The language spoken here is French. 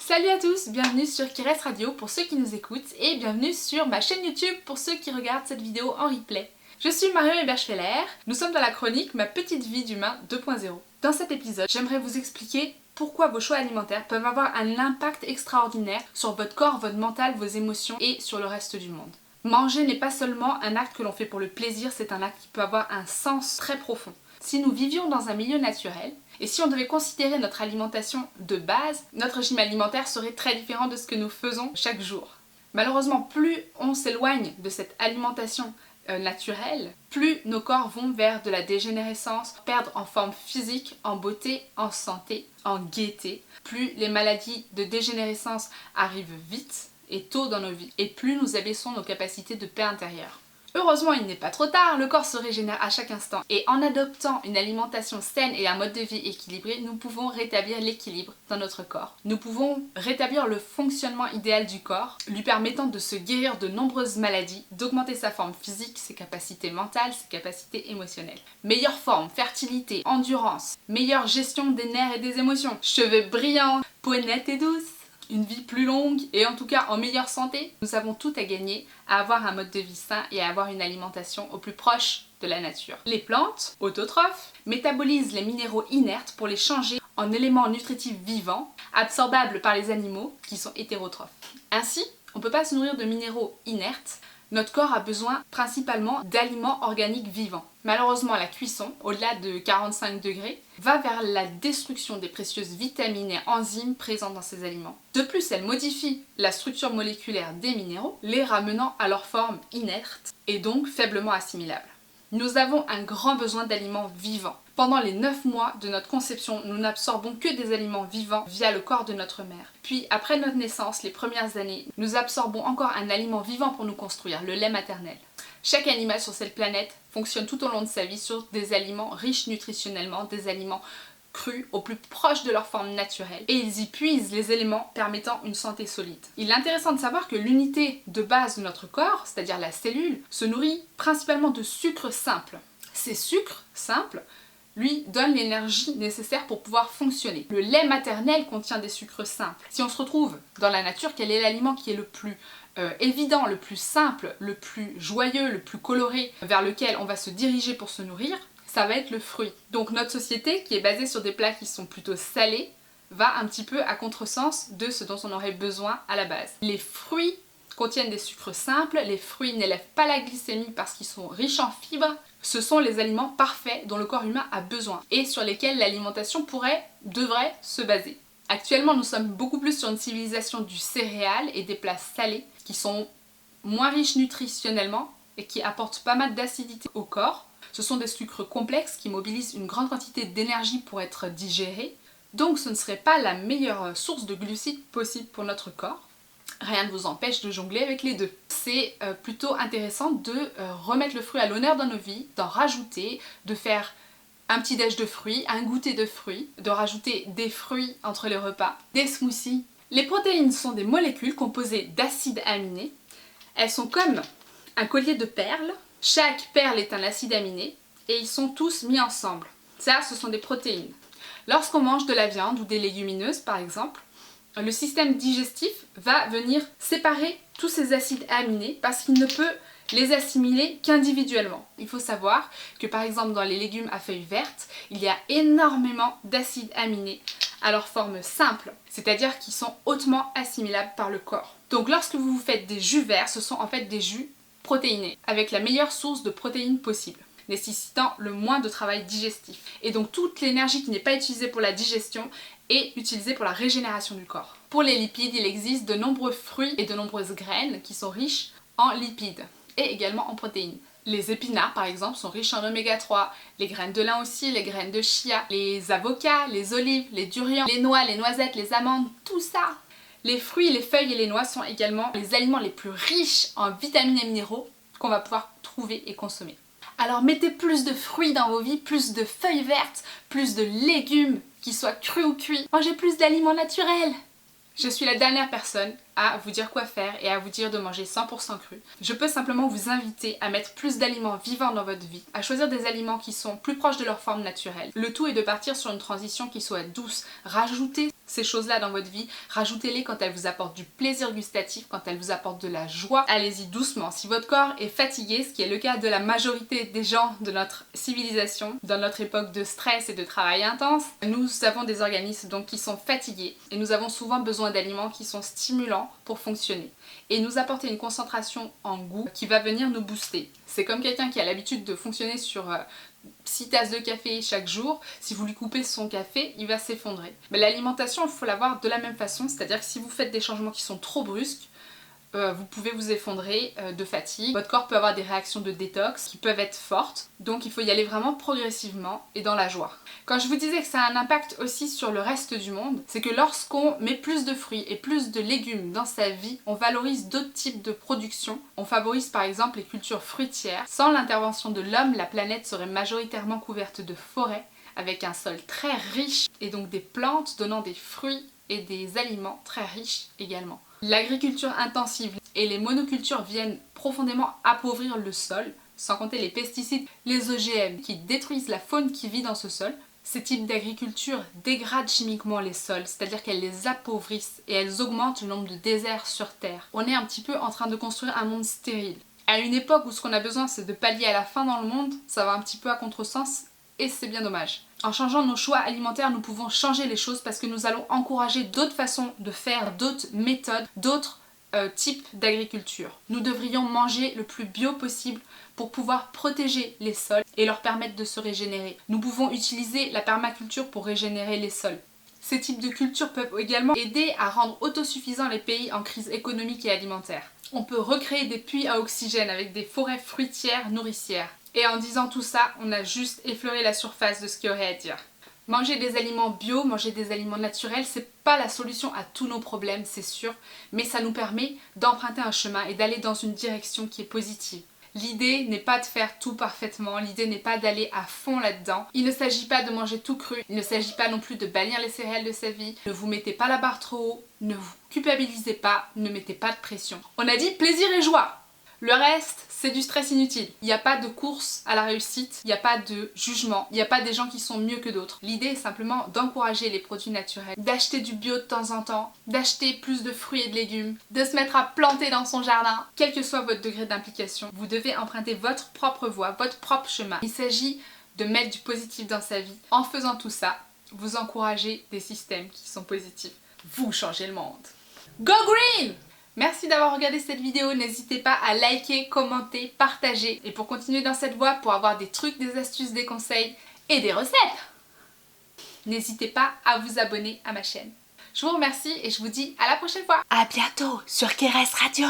Salut à tous, bienvenue sur Kires Radio pour ceux qui nous écoutent et bienvenue sur ma chaîne YouTube pour ceux qui regardent cette vidéo en replay. Je suis Marion Eberschfeller, nous sommes dans la chronique Ma petite vie d'humain 2.0. Dans cet épisode, j'aimerais vous expliquer pourquoi vos choix alimentaires peuvent avoir un impact extraordinaire sur votre corps, votre mental, vos émotions et sur le reste du monde. Manger n'est pas seulement un acte que l'on fait pour le plaisir, c'est un acte qui peut avoir un sens très profond. Si nous vivions dans un milieu naturel, et si on devait considérer notre alimentation de base, notre régime alimentaire serait très différent de ce que nous faisons chaque jour. Malheureusement, plus on s'éloigne de cette alimentation naturelle, plus nos corps vont vers de la dégénérescence, perdre en forme physique, en beauté, en santé, en gaieté. Plus les maladies de dégénérescence arrivent vite et tôt dans nos vies, et plus nous abaissons nos capacités de paix intérieure. Heureusement, il n'est pas trop tard, le corps se régénère à chaque instant et en adoptant une alimentation saine et un mode de vie équilibré, nous pouvons rétablir l'équilibre dans notre corps. Nous pouvons rétablir le fonctionnement idéal du corps, lui permettant de se guérir de nombreuses maladies, d'augmenter sa forme physique, ses capacités mentales, ses capacités émotionnelles. Meilleure forme, fertilité, endurance, meilleure gestion des nerfs et des émotions, cheveux brillants, peau nette et douce. Une vie plus longue et en tout cas en meilleure santé, nous avons tout à gagner à avoir un mode de vie sain et à avoir une alimentation au plus proche de la nature. Les plantes, autotrophes, métabolisent les minéraux inertes pour les changer en éléments nutritifs vivants, absorbables par les animaux qui sont hétérotrophes. Ainsi, on ne peut pas se nourrir de minéraux inertes. Notre corps a besoin principalement d'aliments organiques vivants. Malheureusement, la cuisson, au-delà de 45 degrés, va vers la destruction des précieuses vitamines et enzymes présentes dans ces aliments. De plus, elle modifie la structure moléculaire des minéraux, les ramenant à leur forme inerte et donc faiblement assimilables. Nous avons un grand besoin d'aliments vivants. Pendant les 9 mois de notre conception, nous n'absorbons que des aliments vivants via le corps de notre mère. Puis, après notre naissance, les premières années, nous absorbons encore un aliment vivant pour nous construire, le lait maternel. Chaque animal sur cette planète fonctionne tout au long de sa vie sur des aliments riches nutritionnellement, des aliments crus, au plus proche de leur forme naturelle, et ils y puisent les éléments permettant une santé solide. Il est intéressant de savoir que l'unité de base de notre corps, c'est-à-dire la cellule, se nourrit principalement de sucres simples. Ces sucres simples lui donne l'énergie nécessaire pour pouvoir fonctionner. Le lait maternel contient des sucres simples. Si on se retrouve dans la nature, quel est l'aliment qui est le plus évident, le plus simple, le plus joyeux, le plus coloré, vers lequel on va se diriger pour se nourrir? Ça va être le fruit. Donc notre société, qui est basée sur des plats qui sont plutôt salés, va un petit peu à contresens de ce dont on aurait besoin à la base. Les fruits contiennent des sucres simples, les fruits n'élèvent pas la glycémie parce qu'ils sont riches en fibres. Ce sont les aliments parfaits dont le corps humain a besoin et sur lesquels l'alimentation devrait se baser. Actuellement, nous sommes beaucoup plus sur une civilisation du céréal et des plats salés qui sont moins riches nutritionnellement et qui apportent pas mal d'acidité au corps. Ce sont des sucres complexes qui mobilisent une grande quantité d'énergie pour être digérés. Donc ce ne serait pas la meilleure source de glucides possible pour notre corps. Rien ne vous empêche de jongler avec les deux. C'est plutôt intéressant de remettre le fruit à l'honneur dans nos vies, d'en rajouter, de faire un petit déj de fruits, un goûter de fruits, de rajouter des fruits entre les repas, des smoothies. Les protéines sont des molécules composées d'acides aminés. Elles sont comme un collier de perles. Chaque perle est un acide aminé et ils sont tous mis ensemble. Ça, ce sont des protéines. Lorsqu'on mange de la viande ou des légumineuses par exemple, le système digestif va venir séparer tous ces acides aminés parce qu'il ne peut les assimiler qu'individuellement. Il faut savoir que par exemple dans les légumes à feuilles vertes, il y a énormément d'acides aminés à leur forme simple, c'est-à-dire qui sont hautement assimilables par le corps. Donc lorsque vous faites des jus verts, ce sont en fait des jus protéinés, avec la meilleure source de protéines possible, nécessitant le moins de travail digestif. Et donc toute l'énergie qui n'est pas utilisée pour la digestion est utilisée pour la régénération du corps. Pour les lipides, il existe de nombreux fruits et de nombreuses graines qui sont riches en lipides et également en protéines. Les épinards par exemple sont riches en oméga 3, les graines de lin aussi, les graines de chia, les avocats, les olives, les durians, les noix, les noisettes, les amandes, tout ça. Les fruits, les feuilles et les noix sont également les aliments les plus riches en vitamines et minéraux qu'on va pouvoir trouver et consommer. Alors mettez plus de fruits dans vos vies, plus de feuilles vertes, plus de légumes, qu'ils soient crus ou cuits. Mangez plus d'aliments naturels. Je suis la dernière personne à vous dire quoi faire et à vous dire de manger 100% cru. Je peux simplement vous inviter à mettre plus d'aliments vivants dans votre vie, à choisir des aliments qui sont plus proches de leur forme naturelle. Le tout est de partir sur une transition qui soit douce. Rajoutez ces choses-là dans votre vie, rajoutez-les quand elles vous apportent du plaisir gustatif, quand elles vous apportent de la joie. Allez-y doucement. Si votre corps est fatigué, ce qui est le cas de la majorité des gens de notre civilisation, dans notre époque de stress et de travail intense, nous avons des organismes donc qui sont fatigués et nous avons souvent besoin d'aliments qui sont stimulants pour fonctionner et nous apporter une concentration en goût qui va venir nous booster. C'est comme quelqu'un qui a l'habitude de fonctionner sur 6 tasses de café chaque jour, si vous lui coupez son café, il va s'effondrer. Mais l'alimentation, il faut la voir de la même façon, c'est-à-dire que si vous faites des changements qui sont trop brusques, vous pouvez vous effondrer de fatigue. Votre corps peut avoir des réactions de détox qui peuvent être fortes, donc il faut y aller vraiment progressivement et dans la joie. Quand je vous disais que ça a un impact aussi sur le reste du monde, c'est que lorsqu'on met plus de fruits et plus de légumes dans sa vie, on valorise d'autres types de production. On favorise par exemple les cultures fruitières. Sans l'intervention de l'homme, la planète serait majoritairement couverte de forêts, avec un sol très riche et donc des plantes donnant des fruits et des aliments très riches également. L'agriculture intensive et les monocultures viennent profondément appauvrir le sol, sans compter les pesticides, les OGM qui détruisent la faune qui vit dans ce sol. Ces types d'agriculture dégradent chimiquement les sols, c'est-à-dire qu'elles les appauvrissent et elles augmentent le nombre de déserts sur Terre. On est un petit peu en train de construire un monde stérile. À une époque où ce qu'on a besoin c'est de pallier à la faim dans le monde, ça va un petit peu à contresens et c'est bien dommage. En changeant nos choix alimentaires, nous pouvons changer les choses parce que nous allons encourager d'autres façons de faire, d'autres méthodes, d'autres types d'agriculture. Nous devrions manger le plus bio possible pour pouvoir protéger les sols et leur permettre de se régénérer. Nous pouvons utiliser la permaculture pour régénérer les sols. Ces types de cultures peuvent également aider à rendre autosuffisants les pays en crise économique et alimentaire. On peut recréer des puits à oxygène avec des forêts fruitières nourricières. Et en disant tout ça, on a juste effleuré la surface de ce qu'il y aurait à dire. Manger des aliments bio, manger des aliments naturels, c'est pas la solution à tous nos problèmes, c'est sûr, mais ça nous permet d'emprunter un chemin et d'aller dans une direction qui est positive. L'idée n'est pas de faire tout parfaitement, l'idée n'est pas d'aller à fond là-dedans. Il ne s'agit pas de manger tout cru, il ne s'agit pas non plus de bannir les céréales de sa vie. Ne vous mettez pas la barre trop haut, ne vous culpabilisez pas, ne mettez pas de pression. On a dit plaisir et joie. Le reste, c'est du stress inutile. Il n'y a pas de course à la réussite, il n'y a pas de jugement, il n'y a pas des gens qui sont mieux que d'autres. L'idée est simplement d'encourager les produits naturels, d'acheter du bio de temps en temps, d'acheter plus de fruits et de légumes, de se mettre à planter dans son jardin. Quel que soit votre degré d'implication, vous devez emprunter votre propre voie, votre propre chemin. Il s'agit de mettre du positif dans sa vie. En faisant tout ça, vous encouragez des systèmes qui sont positifs. Vous changez le monde. Go green! Merci d'avoir regardé cette vidéo, n'hésitez pas à liker, commenter, partager. Et pour continuer dans cette voie, pour avoir des trucs, des astuces, des conseils et des recettes, n'hésitez pas à vous abonner à ma chaîne. Je vous remercie et je vous dis à la prochaine fois. À bientôt sur Keres Radio.